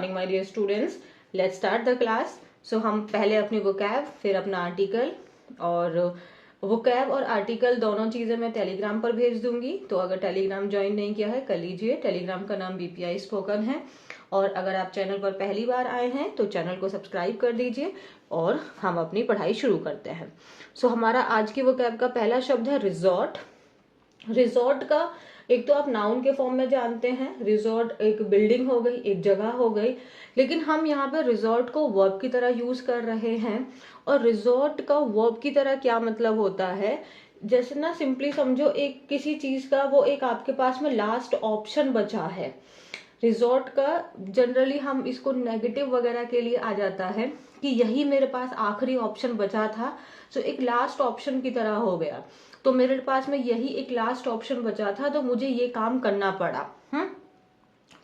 Morning my dear students, let's start the class. So हम पहले अपनी वोकैब, फिर अपना आर्टिकल, और वोकैब और आर्टिकल दोनों चीज़ें मैं टेलीग्राम पर भेज दूंगी। तो अगर टेलीग्राम ज्वाइन नहीं किया है कर लीजिए। टेलीग्राम का नाम BPI स्पोकन है। और अगर आप चैनल पर पहली बार आए हैं तो चैनल को सब्सक्राइब कर दीजिए और हम अपनी पढ़ाई शुरू करते हैं। सो हमारा आज की वोकैब का पहला शब्द है रिजॉर्ट। रिजॉर्ट का एक तो आप नाउन के फॉर्म में जानते हैं, रिजॉर्ट एक बिल्डिंग हो गई, एक जगह हो गई, लेकिन हम यहाँ पे रिजॉर्ट को वर्ब की तरह यूज कर रहे हैं। और रिजॉर्ट का वर्ब की तरह क्या मतलब होता है, जैसे ना सिंपली समझो एक किसी चीज का वो एक आपके पास में लास्ट ऑप्शन बचा है। रिजॉर्ट का जनरली हम इसको नेगेटिव वगैरह के लिए आ जाता है कि यही मेरे पास आखिरी ऑप्शन बचा था, सो एक लास्ट ऑप्शन की तरह हो गया। तो मेरे पास में यही एक लास्ट ऑप्शन बचा था तो मुझे ये काम करना पड़ा।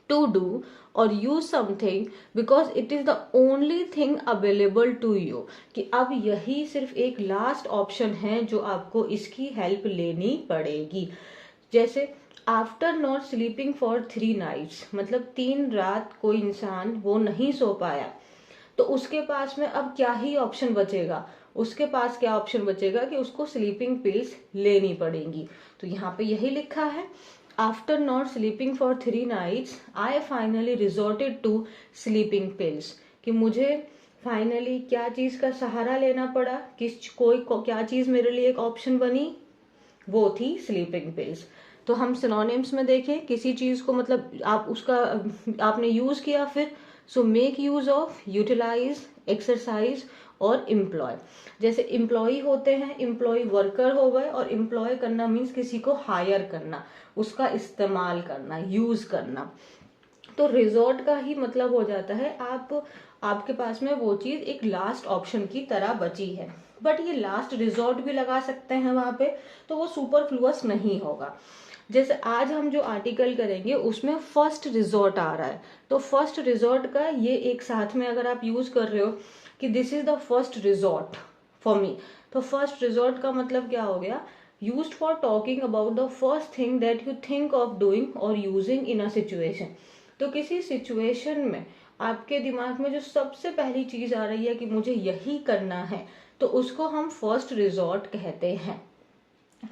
To do or use something because it is the only thing available to you, कि अब यही सिर्फ एक लास्ट ऑप्शन है जो आपको इसकी हेल्प लेनी पड़ेगी। जैसे after not sleeping for 3 nights, मतलब 3 रात कोई इंसान वो नहीं सो पाया, तो उसके पास में अब क्या ही ऑप्शन बचेगा, उसके पास क्या ऑप्शन बचेगा कि उसको स्लीपिंग पिल्स लेनी पड़ेंगी। तो यहाँ पे यही लिखा है, after not sleeping for 3 nights I finally resorted to sleeping pills, कि मुझे फाइनली क्या चीज का सहारा लेना पड़ा, क्या चीज मेरे लिए एक ऑप्शन बनी, वो थी स्लीपिंग पिल्स। तो हम सिनोनिम्स में देखें, किसी चीज को मतलब आप उसका आपने यूज किया, फिर so make use of, utilize, exercise और एम्प्लॉय। जैसे एम्प्लॉय होते हैं, एम्प्लॉय वर्कर हो गए, और एम्प्लॉय करना मीन्स किसी को हायर करना, उसका इस्तेमाल करना, यूज करना। तो रिजॉर्ट का ही मतलब हो जाता है आपके पास में वो चीज एक लास्ट ऑप्शन की तरह बची है, बट ये लास्ट रिजॉर्ट भी लगा सकते हैं वहां पे, तो वो सुपरफ्लुअस नहीं होगा। जैसे आज हम जो आर्टिकल करेंगे उसमें फर्स्ट रिजॉर्ट आ रहा है, तो फर्स्ट रिजॉर्ट का ये एक साथ में अगर आप यूज कर रहे हो कि this is the first resort for me, तो फर्स्ट रिजॉर्ट का मतलब क्या हो गया, used for talking about the first thing that you think of doing और यूजिंग इन अ सिचुएशन। तो किसी सिचुएशन में आपके दिमाग में जो सबसे पहली चीज आ रही है कि मुझे यही करना है, तो उसको हम फर्स्ट रिजॉर्ट कहते हैं।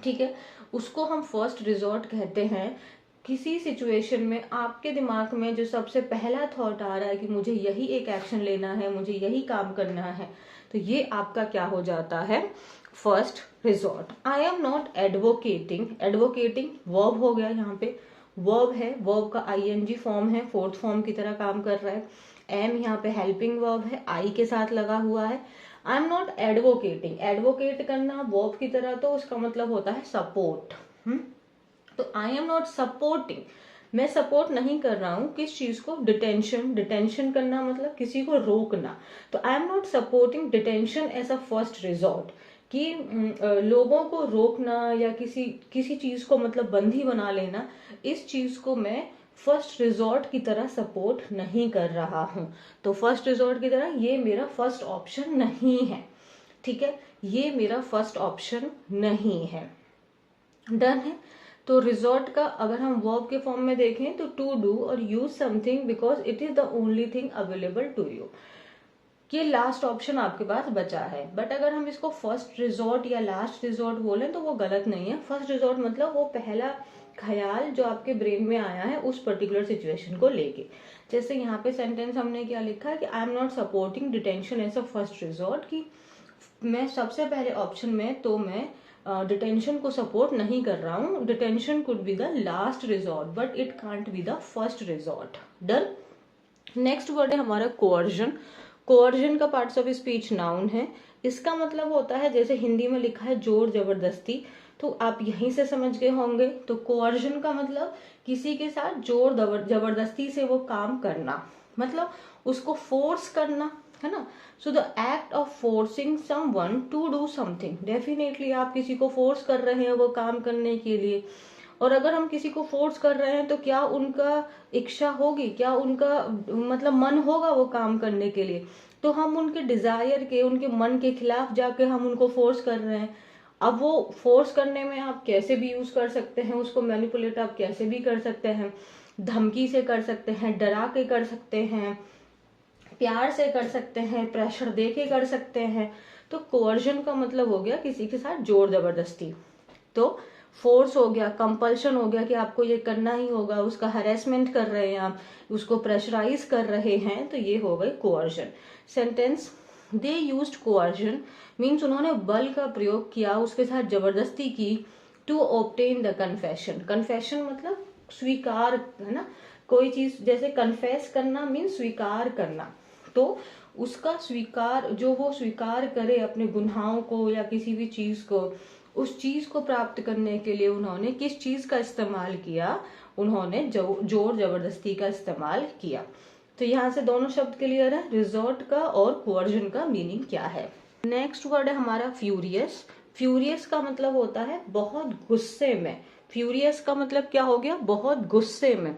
ठीक है, उसको हम फर्स्ट रिजॉर्ट कहते हैं। किसी सिचुएशन में आपके दिमाग में जो सबसे पहला थॉट आ रहा है कि मुझे यही एक एक्शन लेना है, मुझे यही काम करना है, तो ये आपका क्या हो जाता है, first resort. I am not advocating, advocating verb हो गया, यहाँ पे वर्ब है, वर्ब का ING फॉर्म है, फोर्थ फॉर्म की तरह काम कर रहा है। एम यहाँ पे हेल्पिंग वर्ब है, आई के साथ लगा हुआ है। आई एम नॉट एडवोकेटिंग, एडवोकेट करना वर्ब की तरह, तो उसका मतलब होता है सपोर्ट। तो आई एम नॉट सपोर्टिंग, मैं सपोर्ट नहीं कर रहा हूं किस चीज को, डिटेंशन। डिटेंशन करना मतलब किसी को रोकना, तो I am not supporting detention as a first resort, कि लोगों को रोकना या किसी चीज को मतलब बंदी बना लेना, इस चीज को मैं फर्स्ट रिजॉर्ट की तरह सपोर्ट नहीं कर रहा हूं। तो फर्स्ट रिजॉर्ट की तरह ये मेरा फर्स्ट ऑप्शन नहीं है। ठीक है, ये मेरा फर्स्ट ऑप्शन नहीं है। डन है। तो रिजॉर्ट का अगर हम वर्ब के फॉर्म में देखें तो to do or use something because it is the only thing available to you, ये लास्ट ऑप्शन आपके पास बचा है। बट अगर हम इसको फर्स्ट रिजॉर्ट या लास्ट रिजॉर्ट बोलें तो वो गलत नहीं है। फर्स्ट रिजॉर्ट मतलब वो पहला ख्याल जो आपके ब्रेन में आया है उस पर्टिकुलर सिचुएशन को लेके। जैसे यहाँ पे सेंटेंस हमने क्या लिखा है कि I am not supporting detention as a first resort, कि मैं सबसे पहले ऑप्शन में तो मैं डिटेंशन को सपोर्ट नहीं कर रहा हूँ। Detention could be the last resort but it can't be the first resort. Done. Next word है हमारा कोअर्जन। कोअर्जन का पार्ट्स ऑफ स्पीच नाउन है। इसका मतलब होता है, जैसे हिंदी में लिखा है जोर जबरदस्ती, तो आप यहीं से समझ गए होंगे। तो कोअर्जन का मतलब किसी के साथ जोर जबरदस्ती से वो काम करना, मतलब उसको फोर्स करना, है ना। So the act of forcing someone to do something, definitely आप किसी को फोर्स कर रहे हैं वो काम करने के लिए। और अगर हम किसी को फोर्स कर रहे हैं तो क्या उनका इच्छा होगी, क्या उनका मतलब मन होगा वो काम करने के लिए, तो हम उनके डिजायर के, उनके मन के खिलाफ जाके हम उनको फोर्स कर रहे हैं। अब वो फोर्स करने में आप कैसे भी यूज कर सकते हैं उसको, मैनिपुलेट आप कैसे भी कर सकते हैं। धमकी से कर सकते हैं, डरा के कर सकते हैं, प्यार से कर सकते हैं, प्रेशर दे के कर सकते हैं। तो कोअर्जन का मतलब हो गया किसी के साथ जोर जबरदस्ती। तो फोर्स हो गया, कंपल्शन हो गया कि आपको ये करना ही होगा, उसका हरेसमेंट कर रहे हैं आप, उसको प्रेशराइज कर रहे हैं, तो ये हो गई coercion. Sentence they used coercion means उन्होंने बल का प्रयोग किया, उसके साथ जबरदस्ती की, to obtain the confession. Confession मतलब स्वीकार, है ना, कोई चीज जैसे कन्फेस करना मीन्स स्वीकार करना। तो उसका स्वीकार, जो वो स्वीकार करे अपने गुनाहों को या किसी भी चीज को, उस चीज को प्राप्त करने के लिए उन्होंने किस चीज का इस्तेमाल किया, उन्होंने जोर जबरदस्ती का इस्तेमाल किया। तो यहाँ से दोनों शब्द क्लियर है, रिजॉर्ट का और कोअर्जन का मीनिंग क्या है। नेक्स्ट वर्ड है हमारा फ्यूरियस। फ्यूरियस का मतलब होता है बहुत गुस्से में। फ्यूरियस का मतलब क्या हो गया, बहुत गुस्से में।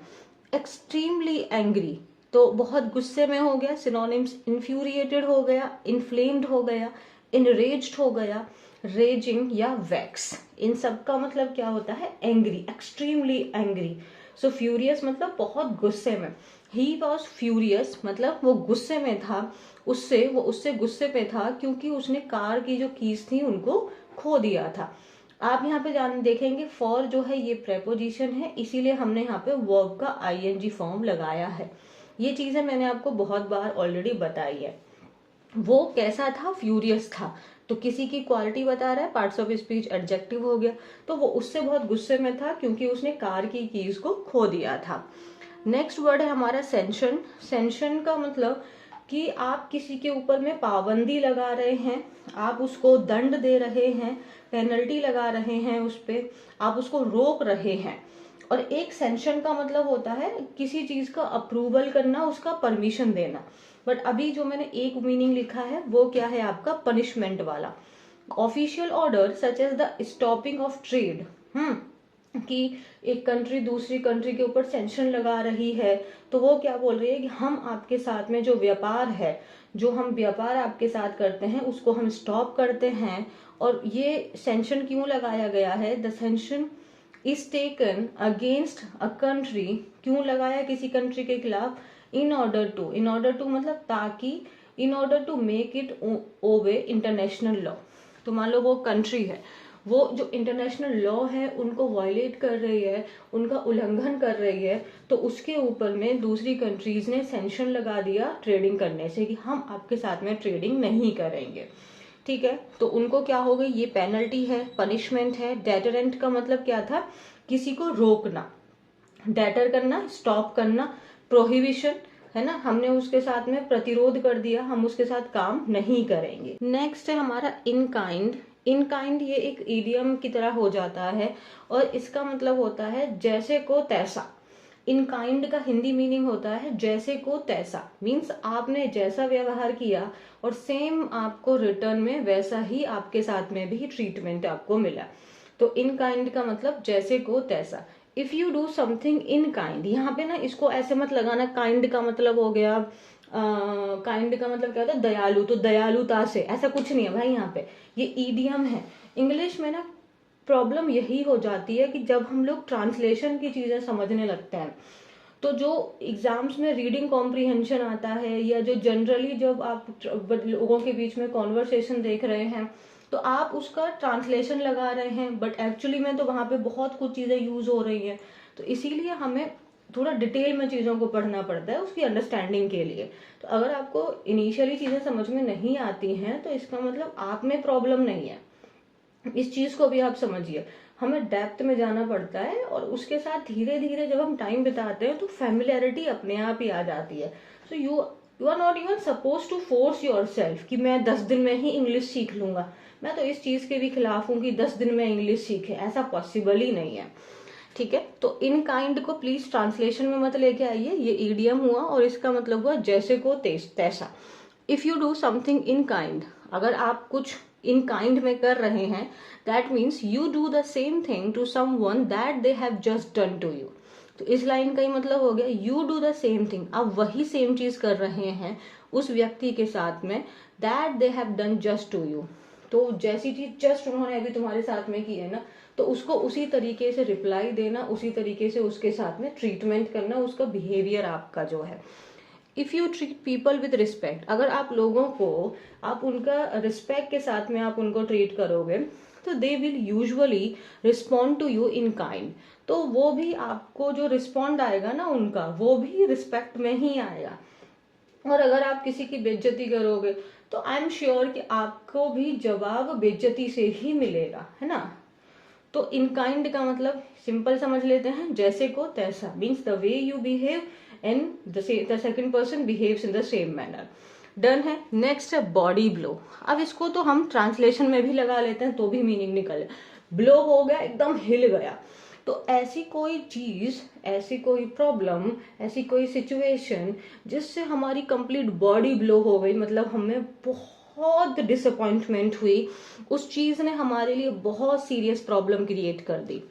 एक्सट्रीमली एंग्री, तो बहुत गुस्से में हो गया, सिनोनिम्स इन्फ्यूरिएटेड हो गया, इन्फ्लेम्ड हो गया, इनरेज्ड हो गया, रेजिंग या वैक्स। इन सब का मतलब क्या होता है, एंग्री, एक्सट्रीमली एंग्री। सो फ्यूरियस मतलब बहुत गुस्से में। ही वॉज फ्यूरियस मतलब वो गुस्से में था, वो उससे गुस्से में था क्योंकि उसने कार की जो कीज थी उनको खो दिया था। आप यहाँ पे देखेंगे फॉर जो है ये प्रेपोजिशन है, इसीलिए हमने यहाँ पे वर्ब का आईएनजी फॉर्म लगाया है। ये चीजें मैंने आपको बहुत बार ऑलरेडी बताई है। वो कैसा था, फ्यूरियस था, तो किसी की क्वालिटी बता रहा है, पार्ट्स ऑफ स्पीच एडजेक्टिव हो गया, तो वो उससे बहुत गुस्से में था क्योंकि उसने कार की कीज को खो दिया था। नेक्स्ट वर्ड है हमारा सेंशन। सेंशन का मतलब कि आप किसी के ऊपर में पाबंदी लगा रहे हैं, आप उसको दंड दे रहे हैं, पेनल्टी लगा रहे हैं उस पे, आप उसको रोक रहे हैं। और एक सेंशन का मतलब होता है किसी चीज का अप्रूवल करना, उसका परमिशन देना। बट अभी जो मैंने एक मीनिंग लिखा है वो क्या है आपका, पनिशमेंट वाला। Official order such as the stopping of trade, कि एक कंट्री दूसरी कंट्री के ऊपर सेंशन लगा रही है, तो वो क्या बोल रही है कि हम आपके साथ में जो व्यापार है, जो हम व्यापार आपके साथ करते हैं उसको हम स्टॉप करते हैं। और ये सेंशन क्यों लगाया गया है, the sanction is taken against a country, क्यों लगाया किसी कंट्री के खिलाफ, इन ऑर्डर टू मतलब ताकि, in order to make it obey international law. तो मान लो वो कंट्री है, वो जो इंटरनेशनल लॉ है उनको वायलेट कर रही है, उनका उल्लंघन कर रही है, तो उसके ऊपर में दूसरी कंट्रीज ने सेंशन लगा दिया ट्रेडिंग करने से, कि हम आपके साथ में ट्रेडिंग नहीं करेंगे। ठीक है, तो उनको क्या हो गई, ये पेनल्टी है, पनिशमेंट है। डेटरेंट का मतलब क्या था, किसी को रोकना, डेटर करना, स्टॉप करना, प्रोहिबिशन, है ना, हमने उसके साथ में प्रतिरोध कर दिया, हम उसके साथ काम नहीं करेंगे। नेक्स्ट है हमारा इन काइंड। इन काइंड ये एक इडियम की तरह हो जाता है और इसका मतलब होता है जैसे को तैसा। इन काइंड का हिंदी मीनिंग होता है जैसे को तैसा, मीन्स आपने जैसा व्यवहार किया और सेम आपको रिटर्न में वैसा ही आपके साथ में भी ट्रीटमेंट आपको मिला। तो इन काइंड का मतलब जैसे को तैसा। If you do something in kind, यहाँ पे ना इसको ऐसे मत लगाना, काइंड का मतलब हो गया, काइंड का मतलब क्या होता है, दयालु, तो दयालुता से, ऐसा कुछ नहीं है भाई, यहाँ पे ये ईडियम है। इंग्लिश में ना प्रॉब्लम यही हो जाती है कि जब हम लोग ट्रांसलेशन की चीजें समझने लगते हैं, तो जो एग्जाम्स में रीडिंग कॉम्प्रिहेंशन आता है, या जो जनरली जब आप लोगों के बीच में कॉन्वर्सेशन देख रहे हैं तो आप उसका ट्रांसलेशन लगा रहे हैं, बट एक्चुअली में तो वहां पे बहुत कुछ चीजें यूज हो रही हैं। तो इसीलिए हमें थोड़ा डिटेल में चीजों को पढ़ना पड़ता है उसकी अंडरस्टैंडिंग के लिए। तो अगर आपको इनिशियली चीजें समझ में नहीं आती हैं तो इसका मतलब आप में प्रॉब्लम नहीं है, इस चीज को भी आप समझिए। हमें डेप्थ में जाना पड़ता है और उसके साथ धीरे धीरे जब हम टाइम बिताते हैं तो फेमिलियरिटी अपने आप ही आ जाती है। So you are not even suppose to force yourself कि मैं 10 दिन में ही इंग्लिश सीख लूंगा। मैं तो इस चीज के भी खिलाफ हूँ कि 10 दिन में इंग्लिश सीखे, ऐसा पॉसिबल ही नहीं है। ठीक है, तो इन काइंड को प्लीज ट्रांसलेशन में मत लेके आइए, ये ईडियम हुआ और इसका मतलब हुआ जैसे को तैसा। If you do something in kind, अगर आप कुछ इन काइंड में कर रहे हैं, that means you do the same thing to someone that they have just done to you. तो इस लाइन का ही मतलब हो गया you do the same thing, आप वही सेम चीज कर रहे हैं उस व्यक्ति के साथ में, that they have done just to you, तो जैसी चीज जस्ट उन्होंने अभी तुम्हारे साथ में की है ना, तो उसको उसी तरीके से रिप्लाई देना, उसी तरीके से उसके साथ में ट्रीटमेंट करना, उसका बिहेवियर आपका जो है। If you treat people with respect, अगर आप लोगों को आप उनका रिस्पेक्ट के साथ में आप उनको ट्रीट करोगे, तो they will usually respond to you in kind, तो वो भी आपको जो रिस्पॉन्ड आएगा ना उनका, वो भी रिस्पेक्ट में ही आएगा। और अगर आप किसी की बेइज्जती करोगे तो आई एम श्योर कि आपको भी जवाब बेइज्जती से ही मिलेगा, है ना। तो इन काइंड का मतलब सिंपल समझ लेते हैं, जैसे को तैसा, means the way you behave and the second person behaves in the same manner. Done है। नेक्स्ट है बॉडी ब्लो। अब इसको तो हम ट्रांसलेशन में भी लगा लेते हैं तो भी मीनिंग निकले। ब्लो हो गया, एकदम हिल गया। तो ऐसी कोई चीज, ऐसी कोई प्रॉब्लम, ऐसी कोई सिचुएशन जिससे हमारी कंप्लीट बॉडी ब्लो हो गई, मतलब हमें बहुत डिसअपॉइंटमेंट हुई, उस चीज ने हमारे लिए बहुत सीरियस प्रॉब्लम क्रिएट कर दी।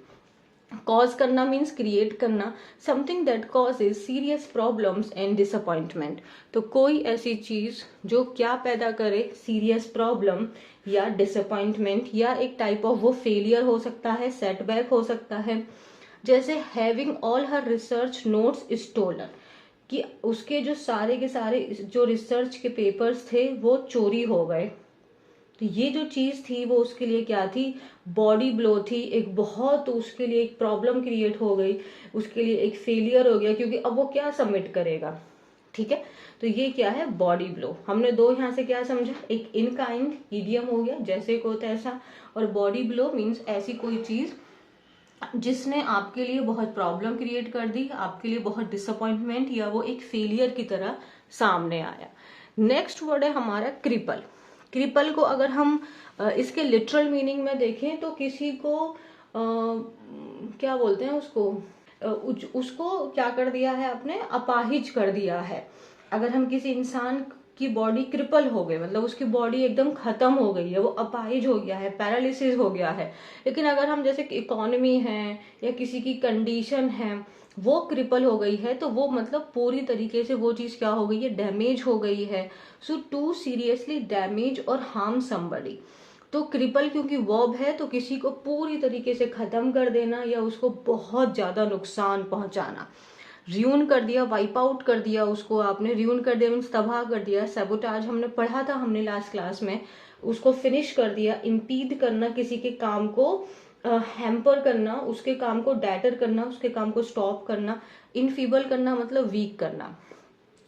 कॉज करना मीन्स क्रिएट करना, something that causes serious problems and disappointment. तो कोई ऐसी चीज जो क्या पैदा करे, सीरियस प्रॉब्लम या डिसअपॉइंटमेंट, या एक टाइप ऑफ वो फेलियर हो सकता है, सेटबैक हो सकता है। जैसे हैविंग ऑल हर रिसर्च नोट्स स्टोलन, कि उसके जो सारे के सारे जो रिसर्च के पेपर्स थे वो चोरी हो गए। तो ये जो चीज थी वो उसके लिए क्या थी, बॉडी ब्लो थी, एक बहुत उसके लिए एक प्रॉब्लम क्रिएट हो गई, उसके लिए एक फेलियर हो गया, क्योंकि अब वो क्या सबमिट करेगा। ठीक है, तो ये क्या है, बॉडी ब्लो। हमने दो यहाँ से क्या समझा, एक इन काइंड इडियम हो गया, जैसे को तैसा, और बॉडी ब्लो मीन्स ऐसी कोई चीज जिसने आपके लिए बहुत प्रॉब्लम क्रिएट कर दी, आपके लिए बहुत डिसअपॉइंटमेंट, या वो एक फेलियर की तरह सामने आया। नेक्स्ट वर्ड है हमारा क्रिपल। क्रिपल को अगर हम इसके लिटरल मीनिंग में देखें तो किसी को क्या बोलते हैं उसको, उसको क्या कर दिया है आपने, अपाहिज कर दिया है। अगर हम किसी इंसान की बॉडी क्रिपल हो गई, मतलब उसकी बॉडी एकदम खत्म हो गई है, वो अपाहिज हो गया है, पैरालिसिस हो गया है। लेकिन अगर हम जैसे इकोनॉमी है या किसी की कंडीशन है वो क्रिपल हो गई है, तो वो मतलब पूरी तरीके से वो चीज क्या हो गई है, डैमेज हो गई है। सो टू सीरियसली डैमेज और हार्म समबडी। तो क्रिपल क्योंकि वर्ब है, तो किसी को पूरी तरीके से खत्म कर देना या उसको बहुत ज्यादा नुकसान पहुंचाना। र्यून कर दिया, वाइप आउट कर दिया उसको आपने, र्यून कर दिया मीन्स तबाह कर दिया। सैबोटाज हमने पढ़ा था हमने लास्ट क्लास में, उसको फिनिश कर दिया। इम्पीड करना, किसी के काम को हैम्पर करना, उसके काम को डैटर करना, उसके काम को स्टॉप करना। इनफीबल करना मतलब वीक करना।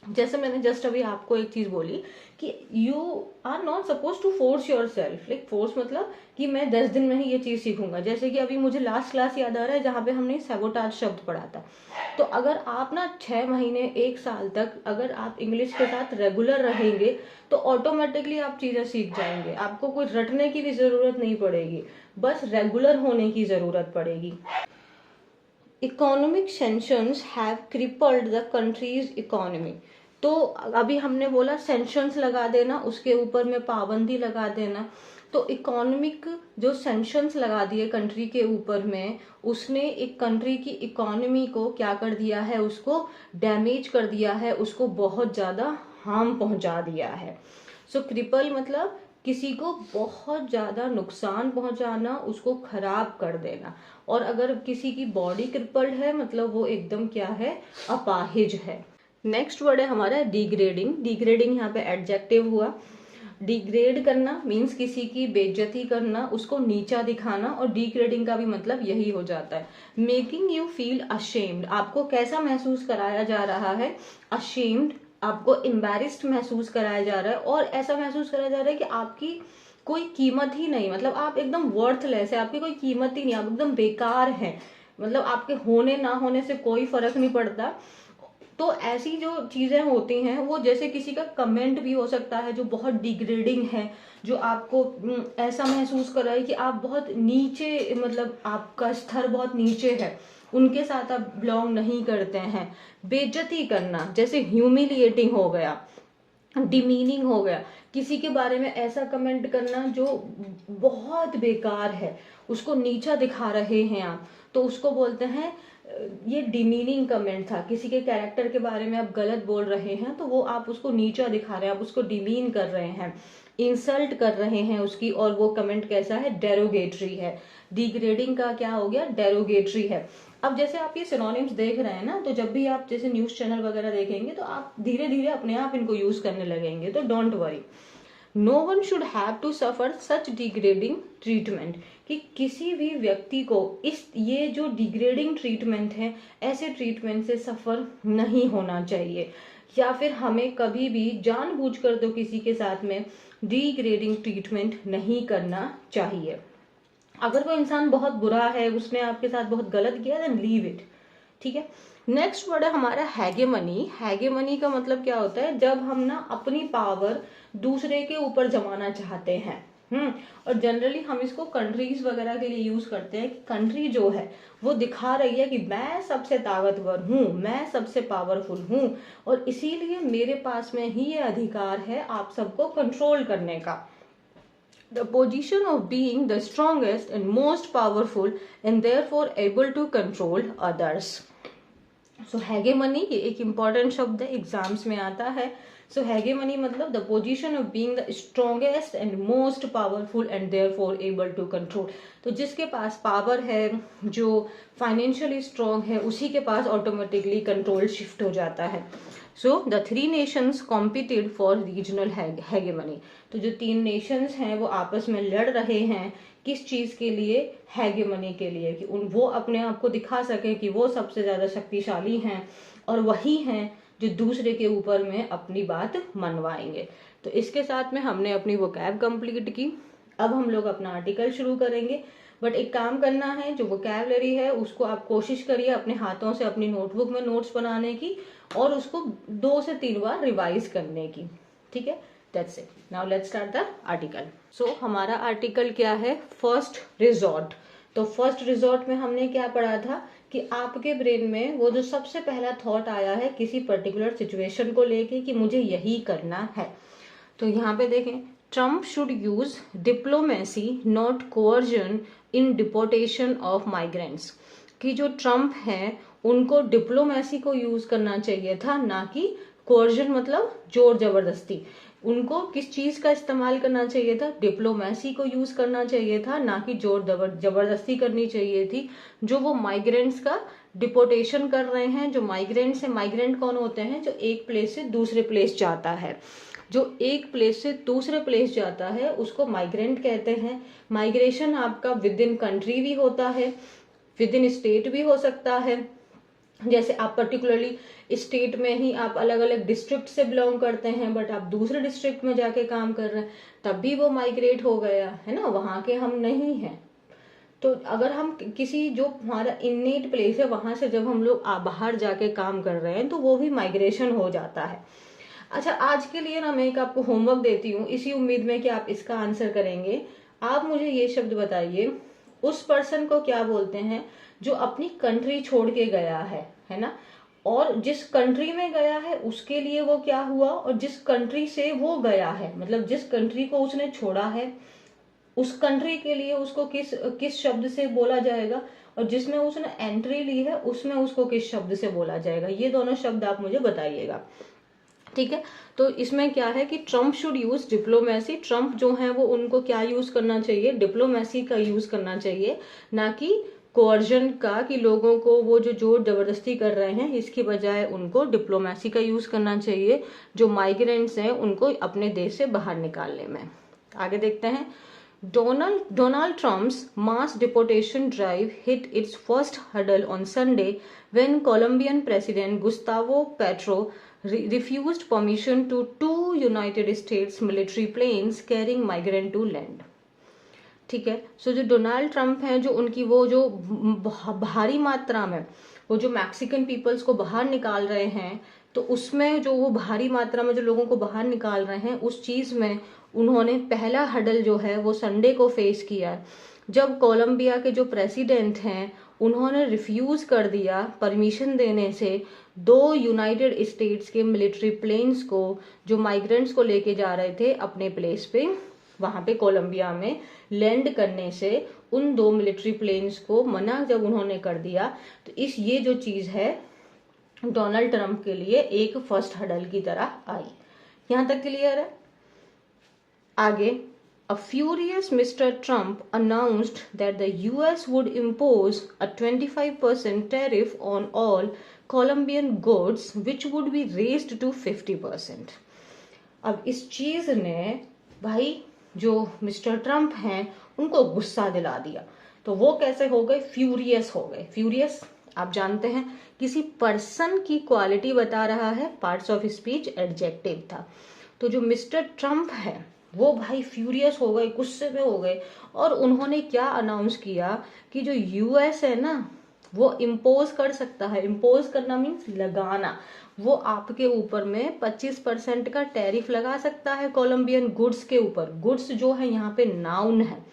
जैसे मैंने जस्ट अभी आपको एक चीज बोली कि you are not suppose to force yourself, like force मतलब कि मैं 10 दिन में ही ये चीज सीखूंगा। जैसे कि अभी मुझे लास्ट क्लास याद आ रहा है जहां पे हमने सैबोटाज शब्द पढ़ा था। तो अगर आप ना 6 महीने 1 साल तक अगर आप इंग्लिश के साथ रेगुलर रहेंगे तो ऑटोमेटिकली आप चीजें सीख जाएंगे। आपको कोई रटने की भी जरूरत नहीं पड़ेगी, बस रेगुलर होने की जरूरत पड़ेगी। Economic sanctions have crippled the countries economy. तो अभी हमने बोला सैंक्शंस लगा देना, उसके ऊपर में पाबंदी लगा देना। तो इकोनॉमिक जो सैंक्शंस लगा दिए कंट्री के ऊपर में, उसने एक कंट्री की इकोनॉमी को क्या कर दिया है, उसको डैमेज कर दिया है, उसको बहुत ज्यादा हार्म पहुंचा दिया है। सो क्रिपल मतलब किसी को बहुत ज्यादा नुकसान पहुंचाना, उसको खराब कर देना। और अगर किसी की बॉडी क्रिपल्ड है मतलब वो एकदम क्या है, अपाहिज है। नेक्स्ट वर्ड है हमारा डिग्रेडिंग। डिग्रेडिंग यहाँ पे एडजेक्टिव हुआ। डिग्रेड करना मीन्स किसी की बेइज्जती करना, उसको नीचा दिखाना, और डिग्रेडिंग का भी मतलब यही हो जाता है। मेकिंग यू फील अशेम्ड, आपको कैसा महसूस कराया जा रहा है, अशेम्ड, आपको एम्बैरेस्ड महसूस कराया जा रहा है, और ऐसा महसूस कराया जा रहा है कि आपकी कोई कीमत ही नहीं, मतलब आप एकदम वर्थलेस है, आपकी कोई कीमत ही नहीं, आप एकदम बेकार हैं, मतलब आपके होने ना होने से कोई फर्क नहीं पड़ता। तो ऐसी जो चीजें होती हैं वो जैसे किसी का कमेंट भी हो सकता है जो बहुत डिग्रेडिंग है, जो आपको ऐसा महसूस कर रहा है कि आप बहुत नीचे, मतलब आपका स्तर बहुत नीचे है, उनके साथ आप बिलोंग नहीं करते हैं। बेइज्जती करना जैसे ह्यूमिलिएटिंग हो गया, डिमीनिंग हो गया, किसी के बारे में ऐसा कमेंट करना जो बहुत बेकार है, उसको नीचा दिखा रहे हैं आप, तो उसको बोलते हैं ये डिमीनिंग कमेंट था, किसी के कैरेक्टर के बारे में आप गलत बोल रहे हैं तो वो आप उसको नीचा दिखा रहे हैं, आप उसको डिमीन कर रहे हैं, इंसल्ट कर रहे हैं उसकी, और वो कमेंट कैसा है, डेरोगेटरी है। डिग्रेडिंग का क्या हो गया, डेरोगेटरी है। अब जैसे आप ये सिनोनिम्स देख रहे हैं ना, तो जब भी आप जैसे न्यूज चैनल वगैरह देखेंगे तो आप धीरे धीरे अपने आप इनको यूज करने लगेंगे, तो don't worry. No one should have to suffer such degrading treatment, कि किसी भी व्यक्ति को ये जो डिग्रेडिंग ट्रीटमेंट है, ऐसे ट्रीटमेंट से सफर नहीं होना चाहिए, या फिर हमें कभी भी जानबूझकर तो किसी के साथ में डिग्रेडिंग ट्रीटमेंट नहीं करना चाहिए। अगर वो इंसान बहुत बुरा है, उसने आपके साथ बहुत गलत किया, देन लीव इट। ठीक है। नेक्स्ट वर्ड है हमारा हैगेमनी। हैगेमनी का मतलब क्या होता है, जब हम ना अपनी पावर दूसरे के ऊपर जमाना चाहते हैं। और जनरली हम इसको कंट्रीज वगैरह के लिए यूज करते हैं कि कंट्री जो है वो दिखा रही है कि मैं सबसे ताकतवर हूँ, मैं सबसे पावरफुल हूँ, और इसीलिए मेरे पास में ही ये अधिकार है आप सबको कंट्रोल करने का। The position of being the strongest and most powerful and therefore able to control others. So hegemony ये एक important शब्द है, एग्जाम्स में आता है। So hegemony मतलब the position of being the strongest and most powerful and therefore able to control. तो जिसके पास पावर है, जो फाइनेंशियली स्ट्रॉन्ग है, उसी के पास ऑटोमेटिकली कंट्रोल शिफ्ट हो जाता है। So the 3 nations competed for regional hegemony. तो जो 3 nations हैं वो आपस में लड़ रहे हैं किस चीज के लिए, हेगेमनी के लिए, कि वो अपने आप को दिखा सके कि वो सबसे ज्यादा शक्तिशाली हैं और वही हैं जो दूसरे के ऊपर में अपनी बात मनवाएंगे। तो इसके साथ में हमने अपनी वोकैब कंप्लीट की। अब हम लोग अपना आर्टिकल शुरू करेंगे, बट एक काम करना है, जो वोकैबलरी है उसको आप कोशिश करिए अपने हाथों से अपनी नोटबुक में नोट्स बनाने की और उसको 2 से 3 बार रिवाइज करने की। ठीक है, that's it. Now let's start the article. So हमारा आर्टिकल क्या है, फर्स्ट रिजॉर्ट। तो फर्स्ट रिजॉर्ट में हमने क्या पढ़ा था कि आपके ब्रेन में वो जो सबसे पहला थॉट आया है किसी पर्टिकुलर सिचुएशन को लेके कि मुझे यही करना है। तो यहाँ पे देखें, Trump should use diplomacy not coercion in deportation of migrants, कि जो ट्रम्प हैं उनको डिप्लोमेसी को यूज करना चाहिए था, ना कि कोअर्जन मतलब जोर जबरदस्ती। उनको किस चीज का इस्तेमाल करना चाहिए था, डिप्लोमेसी को यूज करना चाहिए था, ना कि जोर जबरदस्ती करनी चाहिए थी। जो वो माइग्रेंट्स का डिपोर्टेशन कर रहे हैं, जो माइग्रेंट्स है, माइग्रेंट कौन होते हैं, जो एक प्लेस से दूसरे प्लेस जाता है, जो एक प्लेस से दूसरे प्लेस जाता है उसको माइग्रेंट कहते हैं। माइग्रेशन आपका विद इन कंट्री भी होता है, विद इन स्टेट भी हो सकता है। जैसे आप पर्टिकुलरली स्टेट में ही आप अलग अलग डिस्ट्रिक्ट से बिलोंग करते हैं, बट आप दूसरे डिस्ट्रिक्ट में जाके काम कर रहे हैं, तब भी वो माइग्रेट हो गया है ना, वहां के हम नहीं हैं। तो अगर हम किसी जो हमारा इननेट प्लेस है वहां से जब हम लोग बाहर जाके काम कर रहे हैं तो वो भी माइग्रेशन हो जाता है। अच्छा, आज के लिए ना मैं एक आपको होमवर्क देती हूँ, इसी उम्मीद में कि आप इसका आंसर करेंगे। आप मुझे ये शब्द बताइए, उस पर्सन को क्या बोलते हैं जो अपनी कंट्री छोड़ के गया है ना, और जिस कंट्री में गया है उसके लिए वो क्या हुआ, और जिस कंट्री से वो गया है मतलब जिस कंट्री को उसने छोड़ा है उस कंट्री के लिए उसको किस शब्द से बोला जाएगा, और जिसमें उसने एंट्री ली है उसमें उसको किस शब्द से बोला जाएगा। ये दोनों शब्द आप मुझे बताइएगा। ठीक है, तो इसमें क्या है कि Trump should use diplomacy, Trump जो है वो उनको क्या यूज करना चाहिए, डिप्लोमेसी का यूज करना चाहिए, ना कि कोअर्जन का, कि लोगों को वो जो जोर जबरदस्ती कर रहे हैं इसकी बजाय उनको डिप्लोमेसी का यूज करना चाहिए, जो माइग्रेंट्स हैं उनको अपने देश से बाहर निकालने में। आगे देखते हैं, Donald Trump's mass deportation drive hit its first hurdle on Sunday when Colombian President Gustavo Petro refused permission to 2 United States military planes carrying migrants to land. ठीक है, सो जो डोनाल्ड ट्रंप हैं, जो उनकी वो जो भारी मात्रा में वो जो मैक्सिकन पीपल्स को बाहर निकाल रहे हैं, तो उसमें जो वो भारी मात्रा में जो लोगों को बाहर निकाल रहे हैं उस चीज में उन्होंने पहला हडल जो है वो संडे को फेस किया, जब कोलंबिया के जो प्रेसिडेंट हैं उन्होंने रिफ्यूज कर दिया परमिशन देने से 2 यूनाइटेड स्टेट्स के मिलिट्री प्लेन्स को, जो माइग्रेंट्स को लेके जा रहे थे अपने प्लेस पे, वहां पे कोलंबिया में लैंड करने से उन 2 मिलिट्री प्लेन्स को मना जब उन्होंने कर दिया, तो ये जो चीज है डोनाल्ड ट्रंप के लिए एक फर्स्ट हडल की तरह आई। यहां तक क्लियर है? आगे, a furious Mr. Trump announced that the US would impose a 25% tariff on all Colombian goods which would be raised to 50%। अब इस चीज ने भाई जो मिस्टर ट्रंप हैं उनको गुस्सा दिला दिया। तो वो कैसे हो गए? फ्यूरियस हो गए। फ्यूरियस आप जानते हैं किसी पर्सन की क्वालिटी बता रहा है, पार्ट्स ऑफ स्पीच एडजेक्टिव था। तो जो मिस्टर ट्रंप है वो भाई फ्यूरियस हो गए, गुस्से में हो गए, और उन्होंने क्या अनाउंस किया कि जो यूएस है ना वो इम्पोज कर सकता है। इम्पोज करना मीन्स लगाना। वो आपके ऊपर में 25% का टैरिफ लगा सकता है कोलंबियन गुड्स के ऊपर। गुड्स जो है यहाँ पे नाउन है।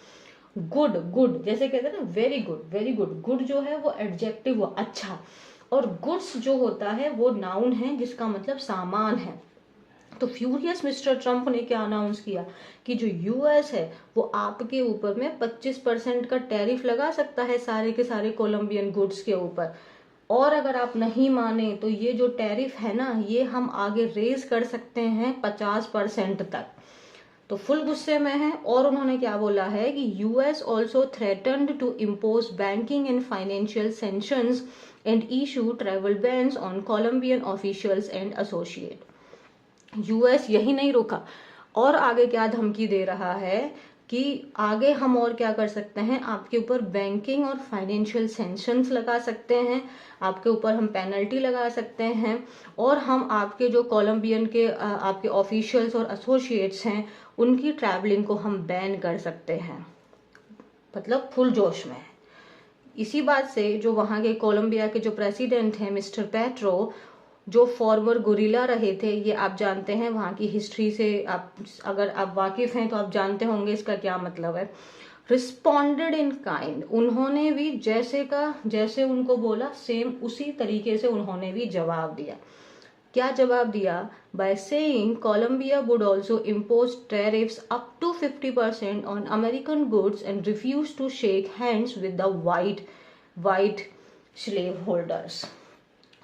गुड, गुड जैसे कहते हैं ना, very good, very good. Good जो है वो एडजेक्टिव हुआ, अच्छा, और गुड्स जो होता है वो नाउन है जिसका मतलब सामान है। तो फ्यूरियस मिस्टर ट्रंप ने क्या अनाउंस किया कि जो यूएस है वो आपके ऊपर में 25% का टैरिफ लगा सकता है सारे के सारे कोलंबियन गुड्स के ऊपर, और अगर आप नहीं माने तो ये जो टैरिफ है ना ये हम आगे रेज कर सकते हैं 50% तक। तो फुल गुस्से में है। और उन्होंने क्या बोला है कि US also threatened to impose banking and financial sanctions and issue travel bans on Colombian officials and associate. US यही नहीं रुका, और आगे क्या धमकी दे रहा है कि आगे हम और क्या कर सकते हैं, आपके ऊपर बैंकिंग और फाइनेंशियल सैंक्शंस लगा सकते हैं, आपके ऊपर हम पेनल्टी लगा सकते हैं, और हम आपके जो कोलंबियन के आपके ऑफिशियल्स और एसोसिएट्स हैं उनकी ट्रैवलिंग को हम बैन कर सकते हैं। मतलब फुल जोश में है। इसी बात से जो वहां के कोलंबिया के जो प्रेसिडेंट हैं मिस्टर पेट्रो, जो फॉर्मर गुरिल्ला रहे थे, ये आप जानते हैं वहां की हिस्ट्री से, आप अगर आप वाकिफ हैं तो आप जानते होंगे इसका क्या मतलब है। रिस्पॉन्डेड इन काइंड, उन्होंने भी जैसे का जैसे उनको बोला सेम उसी तरीके से उन्होंने भी जवाब दिया। क्या जवाब दिया? By saying Colombia would also impose tariffs up to 50% on American goods and refuse to shake hands with the white slave holders.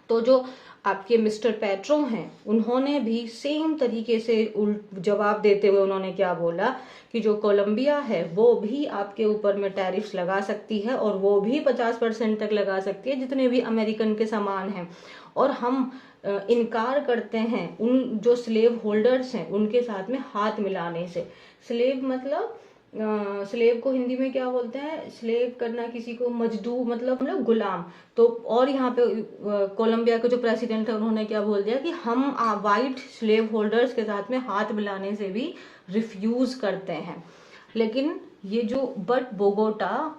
तो जो आपके मिस्टर पेट्रो हैं उन्होंने भी सेम तरीके से जवाब देते हुए उन्होंने क्या बोला कि जो कोलंबिया है वो भी आपके ऊपर में टैरिफ्स लगा सकती है, और वो भी 50% तक लगा सकती है जितने भी अमेरिकन के सामान हैं, और हम इनकार करते हैं उन जो स्लेव होल्डर्स हैं उनके साथ में हाथ मिलाने से। स्लेव मतलब स्लेव को हिंदी में क्या बोलते हैं? स्लेव करना किसी को, मजदूर मतलब गुलाम। तो और यहाँ पे कोलंबिया के जो प्रेसिडेंट है उन्होंने क्या बोल दिया कि हम वाइट स्लेव होल्डर्स के साथ में हाथ मिलाने से भी रिफ्यूज करते हैं। लेकिन ये जो Bogota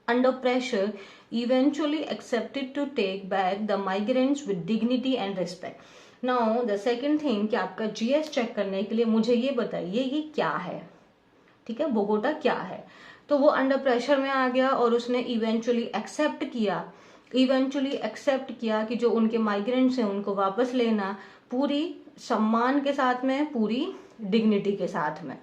under pressure eventually accepted to take back the migrants with dignity and respect. Now the second thing कि आपका जीएस चेक करने के लिए मुझे ये बताइए ये क्या है, ठीक है, बोगोटा क्या है। तो वो अंडर प्रेशर में आ गया और उसने इवेंचुअली एक्सेप्ट किया कि जो उनके माइग्रेंट्स हैं उनको वापस लेना, पूरी सम्मान के साथ में, पूरी डिग्निटी के साथ में।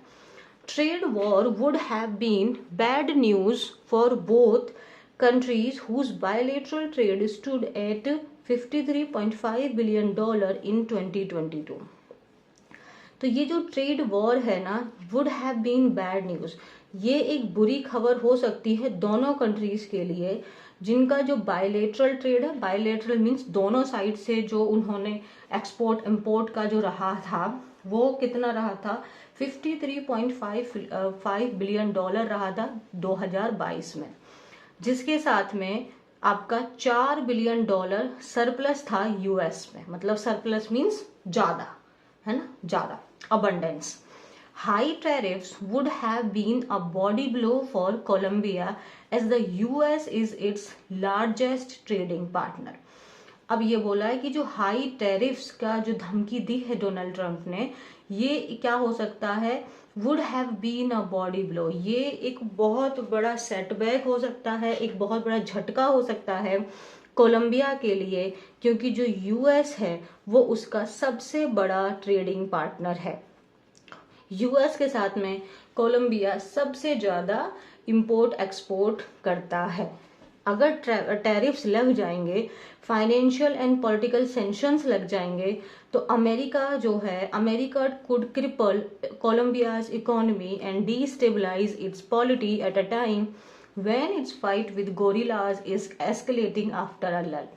Trade war would have been bad news for both countries whose bilateral trade stood at $53.5 billion in 2022। तो ये जो ट्रेड वॉर है ना, would have been bad news, ये एक बुरी खबर हो सकती है दोनों कंट्रीज के लिए जिनका जो बायलेटरल ट्रेड है, बायलेटरल मीन्स दोनों साइड से जो उन्होंने एक्सपोर्ट इंपोर्ट का जो रहा था वो कितना रहा था, $53.5 बिलियन रहा था 2022 में, जिसके साथ में आपका $4 बिलियन सरप्लस था यूएस में। मतलब सरप्लस मीन्स ज्यादा, है ना, ज्यादा, abundance. High tariffs would have been a body blow for Colombia as the US is its largest trading partner. अब ये बोला है कि जो हाई टैरिफ्स का जो धमकी दी है डोनाल्ड ट्रंप ने, ये क्या हो सकता है, would have been a body blow, ये एक बहुत बड़ा सेटबैक हो सकता है, एक बहुत बड़ा झटका हो सकता है कोलंबिया के लिए, क्योंकि जो यूएस है वो उसका सबसे बड़ा ट्रेडिंग पार्टनर है। यूएस के साथ में कोलंबिया सबसे ज्यादा इंपोर्ट एक्सपोर्ट करता है। अगर टैरिफ्स लग जाएंगे, फाइनेंशियल एंड पॉलिटिकल सेंक्शंस लग जाएंगे, तो अमेरिका जो है, America could cripple Colombia's economy and destabilize its polity at a time when its fight with guerrillas is escalating after a lull.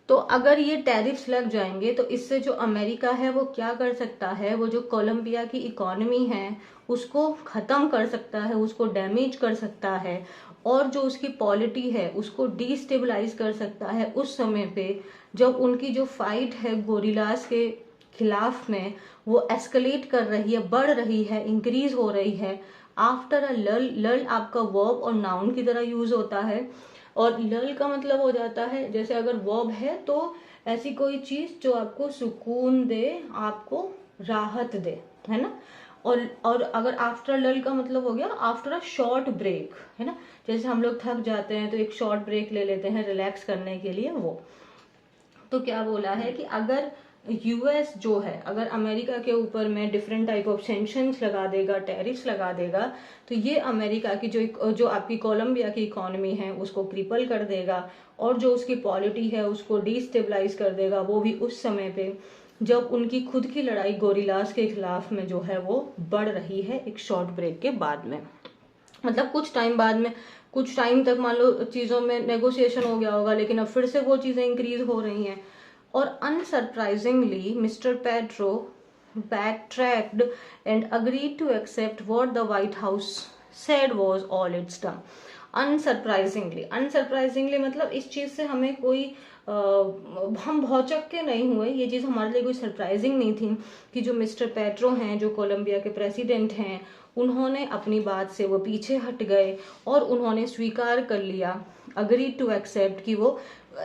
तो अगर ये टैरिफ्स लग जाएंगे तो इससे जो अमेरिका है वो क्या कर सकता है, वो जो कोलंबिया की इकोनॉमी है उसको खत्म कर सकता है, उसको डैमेज कर सकता है, और जो उसकी पॉलिटी है उसको डिस्टेबलाइज कर सकता है उस समय पे जब उनकी जो फाइट है गोरिल्लास के खिलाफ में वो एस्केलेट कर रही है, बढ़ रही है, इंक्रीज हो रही है। आफ्टर अ लल, लल आपका वर्ब और नाउन की तरह यूज होता है, और लल का मतलब हो जाता है, जैसे अगर वर्ब है तो ऐसी कोई चीज जो आपको सुकून दे, आपको राहत दे, है ना। और अगर आफ्टर लल का मतलब हो गया आफ्टर अ शॉर्ट ब्रेक, है ना। जैसे हम लोग थक जाते हैं तो एक शॉर्ट ब्रेक ले लेते हैं रिलैक्स करने के लिए, वो। तो क्या बोला है कि अगर यूएस जो है, अगर अमेरिका के ऊपर में डिफरेंट टाइप ऑफ सेंक्शंस लगा देगा, टैरिफ्स लगा देगा, तो ये अमेरिका की जो आपकी कोलंबिया की इकोनॉमी है उसको क्रिपल कर देगा, और जो उसकी पॉलिटी है उसको डिस्टेबलाइज कर देगा, वो भी उस समय पे जब उनकी खुद की लड़ाई गोरिल्लास के खिलाफ में जो है वो बढ़ रही है एक शॉर्ट ब्रेक के बाद में। मतलब कुछ टाइम बाद में, कुछ टाइम तक मान लो चीजों में नेगोशिएशन हो गया होगा, लेकिन अब फिर से वो चीजें इंक्रीज हो रही हैं। और unsurprisingly mister Pedro backtracked and agreed to accept what the White House said was all it's done. Unsurprisingly मतलब इस चीज से हमें कोई हम भौचक के नहीं हुए, ये चीज हमारे लिए कोई सरप्राइजिंग नहीं थी कि जो मिस्टर पेट्रो हैं, जो कोलंबिया के प्रेसिडेंट हैं, उन्होंने अपनी बात से वो पीछे हट गए और उन्होंने स्वीकार कर लिया, अग्री टू एक्सेप्ट, कि वो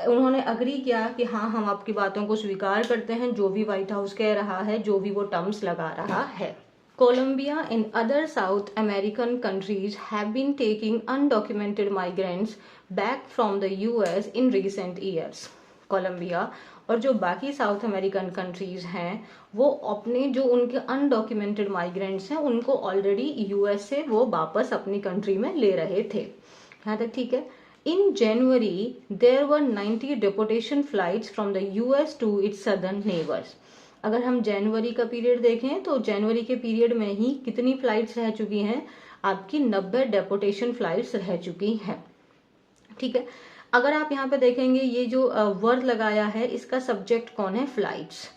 उन्होंने अग्री किया कि हाँ हम आपकी बातों को स्वीकार करते हैं, जो भी व्हाइट हाउस कह रहा है, जो भी वो टर्म्स लगा रहा है। Colombia and other South American countries have been taking undocumented migrants back from the US in recent years. Colombia और जो बाकी साउथ अमेरिकन कंट्रीज हैं वो अपने जो उनके अनडॉक्यूमेंटेड माइग्रेंट्स हैं उनको ऑलरेडी यूएस से वो वापस अपनी कंट्री में ले रहे थे। यहाँ तक ठीक है। In January, there were 90 deportation flights from the US to its southern neighbors. अगर हम जनवरी का पीरियड देखें तो जनवरी के पीरियड में ही कितनी फ्लाइट्स रह चुकी हैं, आपकी 90 डेपोटेशन फ्लाइट्स रह चुकी हैं। ठीक है। अगर आप यहाँ पे देखेंगे ये जो वर्ड लगाया है इसका सब्जेक्ट कौन है, फ्लाइट्स,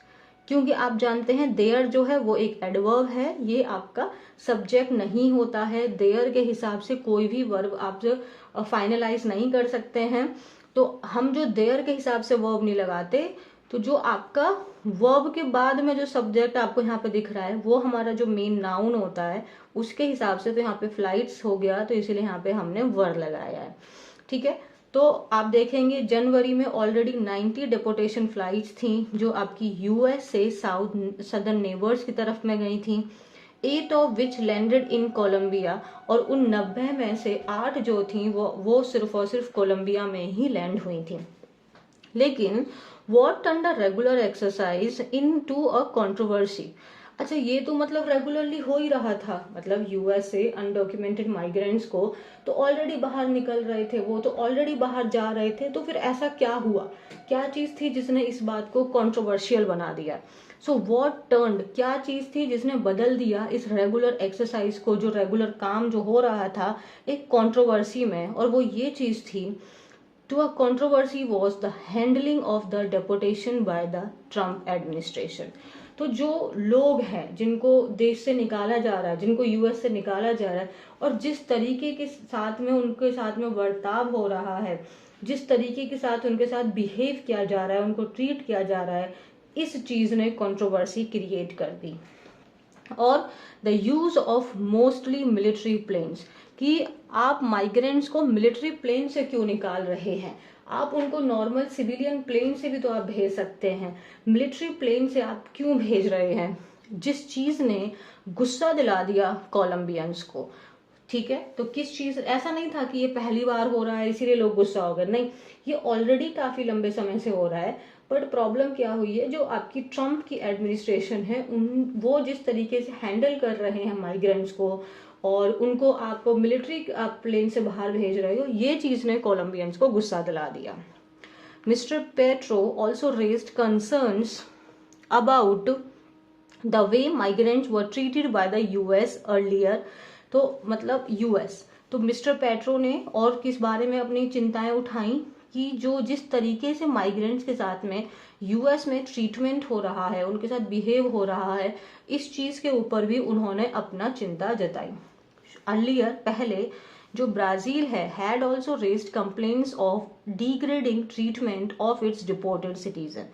क्योंकि आप जानते हैं देयर जो है वो एक एडवर्ब है, ये आपका सब्जेक्ट नहीं होता है। देयर के हिसाब से कोई भी वर्ब आप जो फाइनलाइज नहीं कर सकते हैं, तो हम जो देयर के हिसाब से वर्ब नहीं लगाते, तो जो आपका वर्ब के बाद में जो सब्जेक्ट आपको यहाँ पे दिख रहा है वो हमारा जो मेन नाउन होता है उसके हिसाब से, तो यहाँ पे फ्लाइट्स हो गया, तो इसीलिए यहाँ पे हमने वर्ड लगाया है। ठीक है। तो आप देखेंगे जनवरी में ऑलरेडी 90 डेपोटेशन फ्लाइट्स थी जो आपकी यूएस से साउथ सदर्न नेबर्स की तरफ में गई थी, 8 of which landed in Colombia, और उन 90 में से 8 जो थी वो सिर्फ और सिर्फ कोलंबिया में ही लैंड हुई थी। लेकिन what turned a regular exercise into a controversy? अच्छा, ये तो मतलब रेगुलरली हो ही रहा था, मतलब यूएस से अनडॉक्यूमेंटेड माइग्रेंट्स को तो ऑलरेडी बाहर निकल रहे थे, वो तो ऑलरेडी बाहर जा रहे थे, तो फिर ऐसा क्या हुआ, क्या चीज थी जिसने इस बात को कंट्रोवर्शियल बना दिया। सो व्हाट टर्न्ड, क्या चीज थी जिसने बदल दिया इस रेगुलर एक्सरसाइज को, जो रेगुलर काम जो हो रहा था, एक कंट्रोवर्सी में, और वो ये चीज थी to a controversy was the handling of the deportation by the Trump administration. तो जो लोग हैं जिनको देश से निकाला जा रहा है, जिनको यूएस से निकाला जा रहा है, और जिस तरीके के साथ में उनके साथ में बर्ताव हो रहा है, जिस तरीके के साथ उनके साथ बिहेव किया जा रहा है, उनको ट्रीट किया जा रहा है, इस चीज ने कंट्रोवर्सी क्रिएट कर दी। और the use of mostly military planes, कि आप माइग्रेंट्स को मिलिट्री प्लेन से क्यों निकाल रहे हैं, आप उनको नॉर्मल सिविलियन प्लेन से भी तो आप भेज सकते हैं, मिलिट्री प्लेन से आप क्यों भेज रहे हैं, जिस चीज ने गुस्सा दिला दिया कोलंबियंस को। ठीक है। तो किस चीज, ऐसा नहीं था कि ये पहली बार हो रहा है इसीलिए लोग गुस्सा हो गए, नहीं, ये ऑलरेडी काफी लंबे समय से हो रहा है। बट प्रॉब्लम क्या हुई है, जो आपकी ट्रम्प की एडमिनिस्ट्रेशन है वो जिस तरीके से हैंडल कर रहे हैं माइग्रेंट्स को और उनको आप मिलिट्री आप प्लेन से बाहर भेज रहे हो, ये चीज ने कोलंबियंस को गुस्सा दिला दिया। Mister petro also raised concerns about the way migrants were treated by the US earlier. तो मतलब यूएस, तो मिस्टर पेट्रो ने और किस बारे में अपनी चिंताएं उठाई कि जो जिस तरीके से माइग्रेंट्स के साथ में यूएस में ट्रीटमेंट हो रहा है, उनके साथ बिहेव हो रहा है, इस चीज के ऊपर भी उन्होंने अपना चिंता जताई। अर्लियर पहले जो ब्राजील है had also raised complaints of degrading treatment of its deported citizen.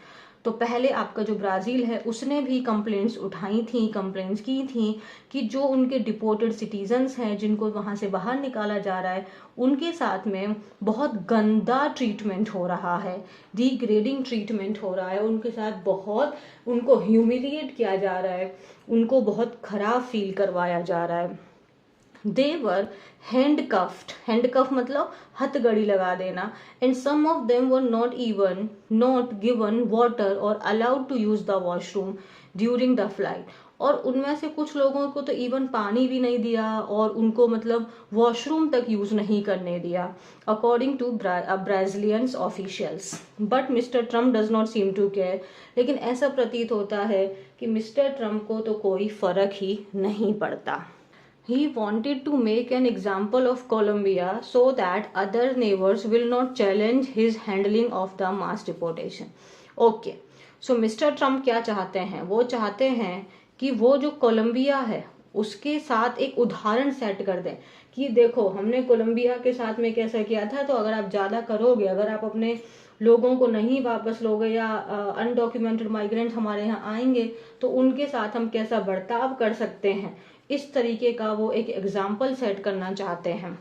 तो पहले आपका जो ब्राजील है उसने भी कंप्लेंट्स उठाई थी, कंप्लेंट्स की थी कि जो उनके डिपोर्टेड सिटीजन्स हैं जिनको वहां से बाहर निकाला जा रहा है, उनके साथ में बहुत गंदा ट्रीटमेंट हो रहा है, डिग्रेडिंग ट्रीटमेंट हो रहा है, उनके साथ बहुत उनको ह्यूमिलिएट किया जा रहा है, उनको बहुत खराब फील करवाया जा रहा है। They were handcuffed, handcuff मतलब हथकड़ी लगा देना, and some of them were not given water or allowed to use the washroom during the flight। और उनमें से कुछ लोगों को तो इवन पानी भी नहीं दिया और उनको मतलब वॉशरूम तक यूज नहीं करने दिया, according to Brazilians officials. But mister Trump does not seem to care. लेकिन ऐसा प्रतीत होता है कि मिस्टर ट्रम्प को तो कोई फर्क ही नहीं पड़ता। He wanted to make an example of Colombia so that other neighbors will not challenge his handling of the mass deportation. Okay, so Mr. Trump क्या चाहते हैं? वो चाहते हैं कि वो जो कोलंबिया है उसके साथ एक उदाहरण सेट कर दें कि देखो हमने कोलंबिया के साथ में कैसा किया था, तो अगर आप ज्यादा करोगे, अगर आप अपने लोगों को नहीं वापस लोगे या अनडॉक्यूमेंटेड माइग्रेंट हमारे यहाँ आएंगे तो उनके साथ हम कैसा बर्ताव कर सकते हैं, इस तरीके का वो एक एग्जाम्पल सेट करना चाहते हैं।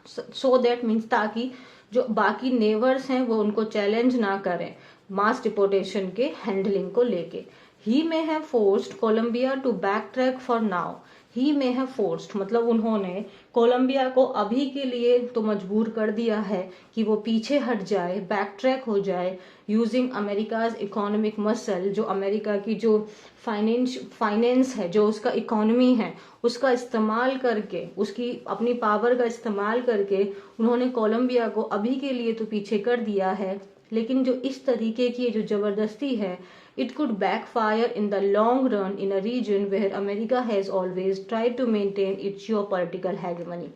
सो दैट मीन्स ताकि जो बाकी नेबर्स हैं वो उनको चैलेंज ना करें मास डिपोर्टेशन के हैंडलिंग को लेके। He may have forced Colombia to back track for now. He may have forced मतलब उन्होंने कोलंबिया को अभी के लिए तो मजबूर कर दिया है कि वो पीछे हट जाए, बैक ट्रैक हो जाए, यूजिंग अमेरिकाज इकोनॉमिक मसल, जो अमेरिका की जो फाइनेंस है, जो उसका इकोनॉमी है, उसका इस्तेमाल करके, उसकी अपनी पावर का इस्तेमाल करके उन्होंने कोलंबिया को अभी के लिए तो पीछे कर दिया है। लेकिन जो इस तरीके की जो जबरदस्ती है, it could backfire in the long run in a region where America has always tried to maintain its geopolitical hegemony।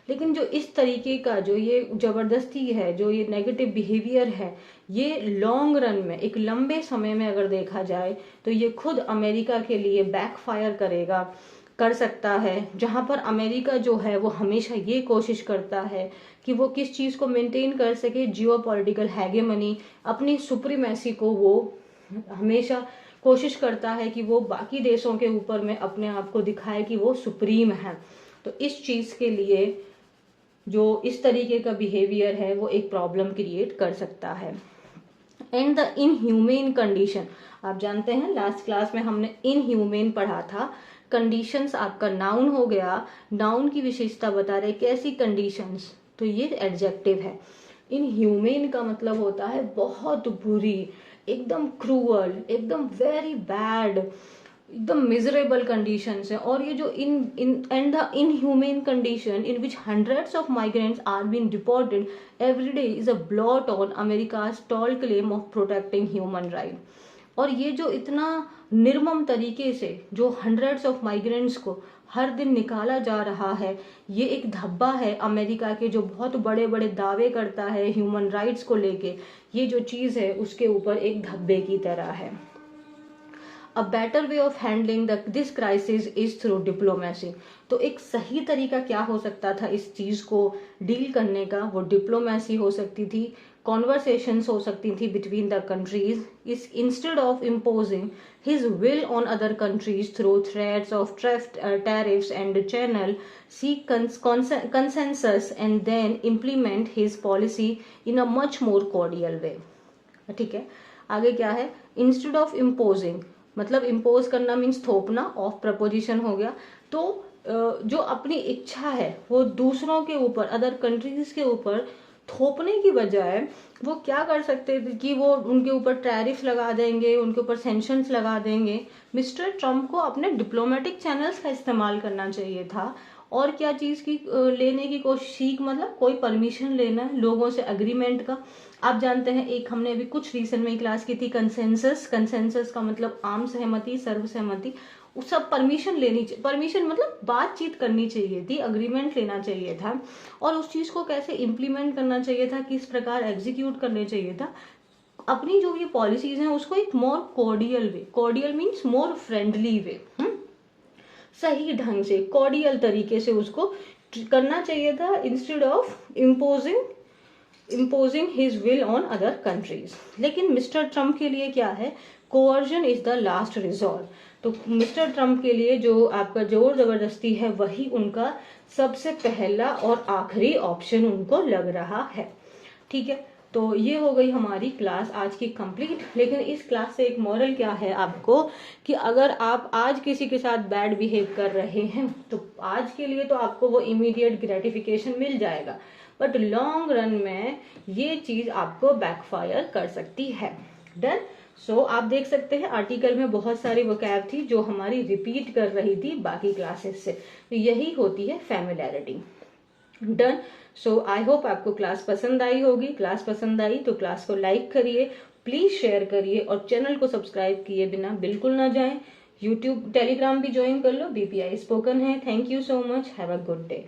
लेकिन जो इस तरीके का जो ये जबरदस्ती है, जो ये नेगेटिव बिहेवियर है, ये लॉन्ग रन में एक लंबे समय में अगर देखा जाए तो ये खुद अमेरिका के लिए बैकफायर करेगा, कर सकता है, जहां पर अमेरिका जो है वो हमेशा ये कोशिश करता है कि वो किस चीज को मेंटेन कर सके, जियोपॉलिटिकल हैगेमनी, अपनी सुप्रीमेसी को वो हमेशा कोशिश करता है कि वो बाकी देशों के ऊपर में अपने आप को दिखाए कि वो सुप्रीम है। तो इस चीज के लिए जो इस तरीके का बिहेवियर है वो एक प्रॉब्लम क्रिएट कर सकता है। एंड द इनह्यूमेन कंडीशन, आप जानते हैं लास्ट क्लास में हमने इनह्यूमेन पढ़ा था। कंडीशंस आपका नाउन हो गया, नाउन की विशेषता बता रहे कैसी कंडीशंस, तो ये एडजेक्टिव है। इनह्यूमेन का मतलब होता है बहुत बुरी, एकदम क्रूअल, एकदम वेरी बैड, एकदम मिजरेबल कंडीशंस है। और ये जो and the inhumane condition in which hundreds of migrants are been deported every day is a blot on America's tall claim of protecting human right. और ये जो इतना निर्मम तरीके से जो हंड्रेड्स ऑफ माइग्रेंट्स को हर दिन निकाला जा रहा है, ये एक धब्बा है अमेरिका के, जो बहुत बड़े बड़े दावे करता है ह्यूमन राइट्स को लेके। ये जो चीज है उसके ऊपर एक धब्बे की तरह है। A better way of handling this crisis is through diplomacy. तो एक सही तरीका क्या हो सकता था इस चीज को डील करने का, वो डिप्लोमेसी हो सकती थी, कॉन्वर्सेशंस हो सकती थी बिटवीन द कंट्रीज, इस instead of imposing his will on other countries through threats of tariffs and channel seek consensus and then implement his policy in a much more cordial way। ठीक है, आगे क्या है, instead of imposing मतलब impose करना means थोपना, of preposition हो गया। तो जो अपनी इच्छा है वो दूसरों के ऊपर, अदर कंट्रीज के ऊपर थोपने की बजाय वो क्या कर सकते थे कि वो उनके ऊपर टैरिफ लगा देंगे, उनके ऊपर सैंक्शंस लगा देंगे। मिस्टर ट्रम्प को अपने डिप्लोमेटिक चैनल्स का इस्तेमाल करना चाहिए था। और क्या चीज की लेने की कोशिश, मतलब कोई परमिशन लेना है लोगों से एग्रीमेंट का। आप जानते हैं, एक हमने अभी कुछ रिसेंट में क्लास की थी कंसेंसस। कंसेंसस का मतलब आम सहमति, सर्वसहमति। उस सब परमिशन लेनी चाहिए, परमिशन मतलब बातचीत करनी चाहिए थी, अग्रीमेंट लेना चाहिए था, और उस चीज को कैसे इम्प्लीमेंट करना चाहिए था, किस प्रकार एग्जीक्यूट करने चाहिए था। अपनी जो ये पॉलिसीज हैं उसको एक more cordial way, cordial means more friendly way, सही ढंग से कॉर्डियल तरीके से उसको करना चाहिए था, instead of imposing his will on other countries. लेकिन मिस्टर ट्रम्प के लिए क्या है, coercion is the last resort. तो मिस्टर ट्रम्प के लिए जो आपका जोर जबरदस्ती है वही उनका सबसे पहला और आखिरी ऑप्शन उनको लग रहा है। ठीक है, तो ये हो गई हमारी क्लास आज की कंप्लीट। लेकिन इस क्लास से एक मॉरल क्या है आपको, कि अगर आप आज किसी के साथ बैड बिहेव कर रहे हैं तो आज के लिए तो आपको वो इमीडिएट ग्रेटिफिकेशन मिल जाएगा, बट लॉन्ग रन में ये चीज आपको बैकफायर कर सकती है। डन। सो आप देख सकते हैं आर्टिकल में बहुत सारी वोकैब थी जो हमारी रिपीट कर रही थी बाकी क्लासेस से, तो यही होती है familiarity. Done. So I hope आपको क्लास पसंद आई होगी। क्लास पसंद आई तो क्लास को लाइक करिए, प्लीज शेयर करिए, और चैनल को सब्सक्राइब किए बिना बिल्कुल ना जाएं। यूट्यूब टेलीग्राम भी ज्वाइन कर लो, BPI स्पोकन है। Thank you so much, have a good day.